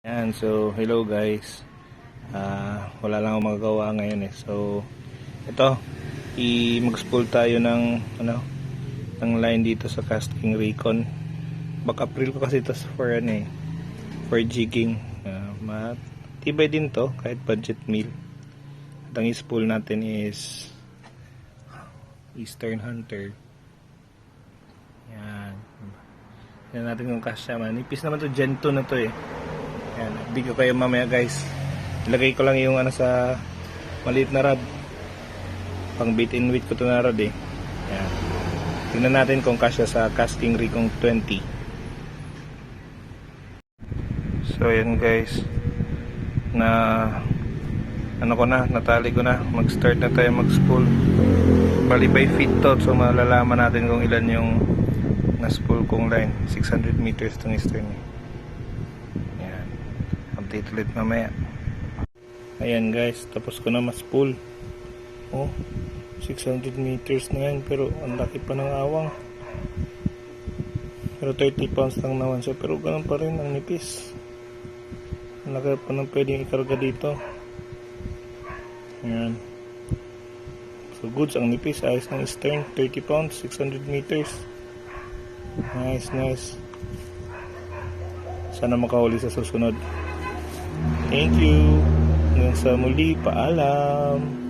Yan, so hello guys. Wala lang akong magagawa ngayon eh. So ito, mag-spool tayo ng ng line dito sa casting Recon. Back April ko kasi ito for for jigging. Matibay din to kahit budget meal. At ang spool natin is Eastern Hunter. Yan. Yan natin kung kasya. Manipis naman to, Gen 2 na to eh. Yan, update ko kayo mamaya guys. Ilagay ko lang yung sa maliit na rod. Pang bait and weight ko to na rod eh. Yan. Tingnan natin kung kasya sa casting Recon 20. So yan guys. Natali ko na. Mag-start na tayo mag-spool. Bali by feet to. So malalaman natin kung ilan yung na-spool kong line. 600 meters itong eastern eh. Update ulit mamaya. Ayan guys, tapos ko na mas-spool. 600 meters na yan, pero ang laki pa ng awang. Pero 30 pounds lang naman siya, pero ganun pa rin, ang nipis. Ang laki pa ng pwedeng ikarga dito. Ayan. So goods, ang nipis, ayos ng stern, 30 pounds, 600 meters. Nice. Sana makahuli sa susunod. Thank you. Hanggang sa muli, paalam.